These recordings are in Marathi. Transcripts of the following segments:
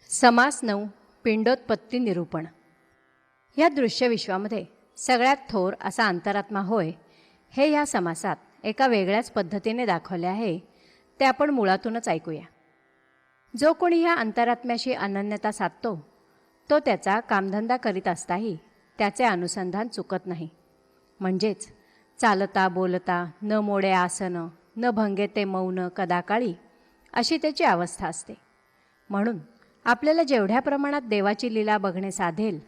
समास 9 पिंडोत्पत्ती निरूपण. या दृश्यविश्वामध्ये सगळ्यात थोर असा अंतरात्मा होय हे या समासात एका वेगळ्याच पद्धतीने दाखवले आहे. ते आपण मुळातूनच ऐकूया. जो कोणी ह्या अंतरात्म्याशी अनन्यता साधतो तो त्याचा कामधंदा करीत असताही त्याचे अनुसंधान चुकत नाही. म्हणजेच चालता बोलता न मोडे आसन, न भंगे ते मौन कदाकाळी अशी त्याची अवस्था असते. म्हणून आपल्याला जेवढ्या प्रमाणात देवाची लीला बघणे साधेल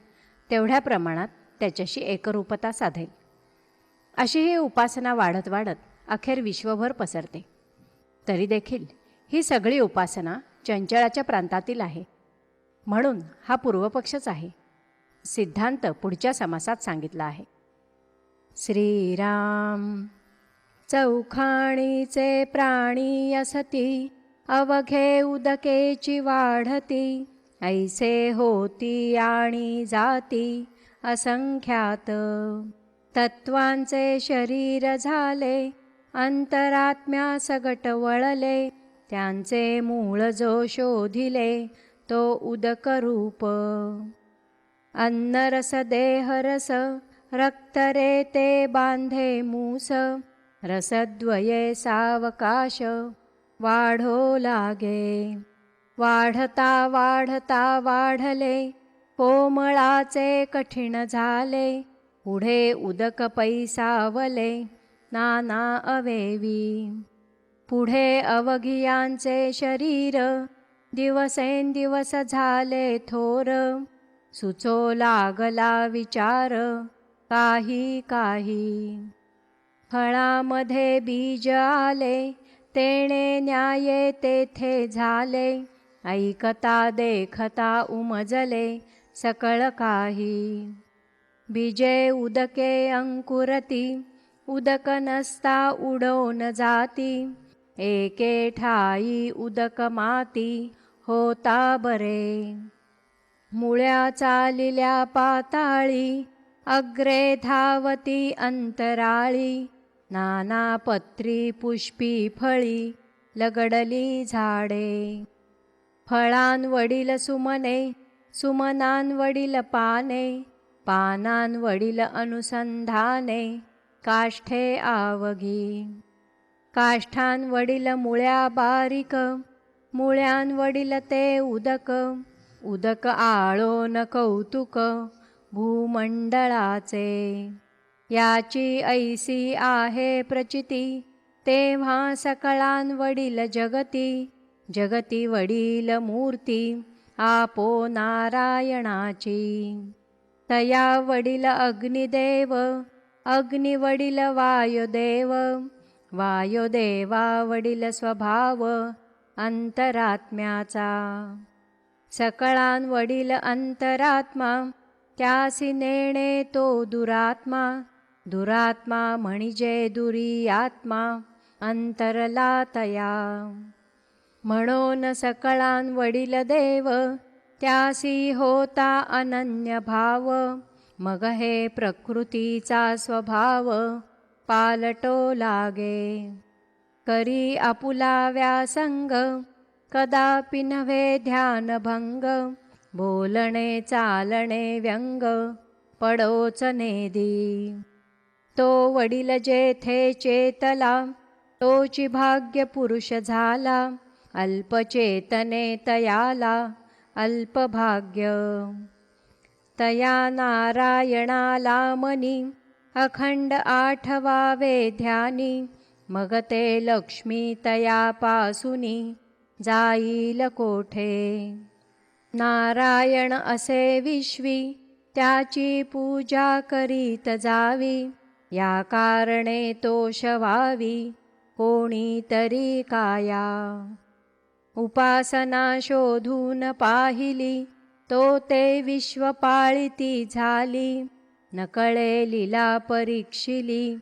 तेवढ्या प्रमाणात त्याच्याशी एकरूपता साधेल. अशी ही उपासना वाढत वाढत अखेर विश्वभर पसरते. तरी देखील ही सगळी उपासना चंचळाच्या प्रांतातील आहे. म्हणून हा पूर्वपक्षच आहे. सिद्धांत पुढच्या समासात सांगितला आहे. श्रीराम चौखाणीचे प्राणी असती, अवघे उदकेची वाढती, ऐसे होती आणि जाती असंख्यात. तत्वांचे शरीर झाले, अंतरात्म्या सगट वळले, त्यांचे मूळ जो शोधिले तो उदक रूप. अन्नरस देहरस रक्तरे ते बांधे मूस, रसद्वये सावकाश वाढो लागे. वाढता वाढता वाढले, कोमळाचे कठीण झाले, पुढे उदक पैसावले नाना अवेवी. पुढे अवघियांचे शरीर दिवसेंदिवस झाले थोर, सुचो लागला विचार काही काही. फळामध्ये बीज आले, तेणे न्याये तेथे झाले, ऐकता देखता उमजले सकळ काही. बीजे उदके अंकुरती, उदक नसता उडवून जाती, एके ठाई उदक माती होता बरे. मुळ्या चालिल्या पाताळी, अग्रे धावती अंतराळी, नाना पत्री पुष्पी फळी लगडली झाडे. फळांवडील सुमने, सुमनांवडील पाने, पानांवडील अनुसंधाने काष्ठे आवघी. काष्ठांवडील मुळ्या बारीक, मुळ्यांवडील ते उदक, उदक आळोन कौतुक भूमंडळाचे. याची ऐसी आहे प्रचिती, तेव्हा सकळांवडील जगती, जगती वडील मूर्ती आपो नारायणाची. तया वडील अग्निदेव, अग्निवडील वायुदेव, वायुदेवा वडील स्वभाव अंतरात्म्याचा. सकळांवडील अंतरात्मा, त्यासी नेणे तो दुरात्मा, दुरात्मा म्हणजे दुरी आत्मा अंतरला तया. म्हणून सकळांवडील देव, त्यासी होता अनन्य भाव, मग हे प्रकृतीचा स्वभाव पालटो लागे. करी आपुला व्यासंग, कदापि नव्हे ध्यानभंग, बोलणे चालणे व्यंग पडोच नेदी. तो वडील जेथे चेतला, तोची भाग्य पुरुष झाला, अल्पचेतने तयाला अल्पभाग्य. तया नारायणाला मनी, अखंड आठवावे ध्यानी, मग ते लक्ष्मी तयापासूनी जाईल कोठे. नारायण असे विश्वी, त्याची पूजा करीत जावी, या कारणे तो शवावी कोणी तरी काया. उपासना शोधून पाहिली, तो ते विश्व पाळिती झाली, नकळे लीला परीक्षिली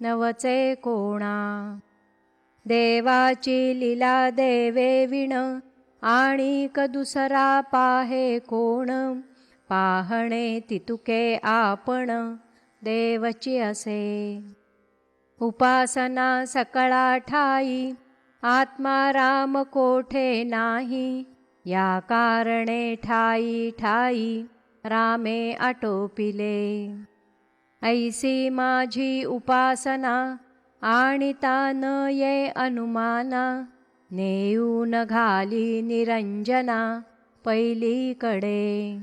नवचे कोणा. देवाची लीला देवे विण, आणिक दुसरा पाहे कोण, पाहणे तितुके आपण देवची असे. उपासना सकळा ठाई, आत्मा राम कोठे नाही, या कारणे ठाई ठाई रामे आटोपिले। ऐसी माझी उपासना आणि तान ये अनुमाना, नेऊन घाली निरंजना पैलीकडे।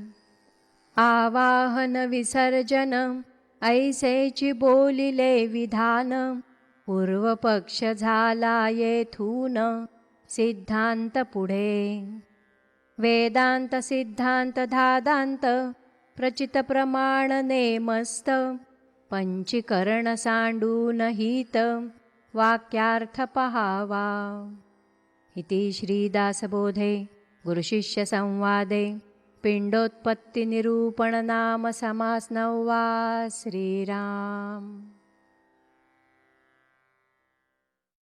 आवाहन विसर्जन ऐसेची बोलिले विधान, पूर्वपक्ष झाला येथून सिद्धांत पुढे। वेदांत सिद्धांत धादांत प्रचित प्रमाण नेमस्त, पंचीकरण सांडून हित वाक्यार्थ पहावा। इति श्रीदासबोधे गुरुशिष्य संवादे पिंडोत्पत्ति निरूपण नाम समास 9वा। श्रीराम।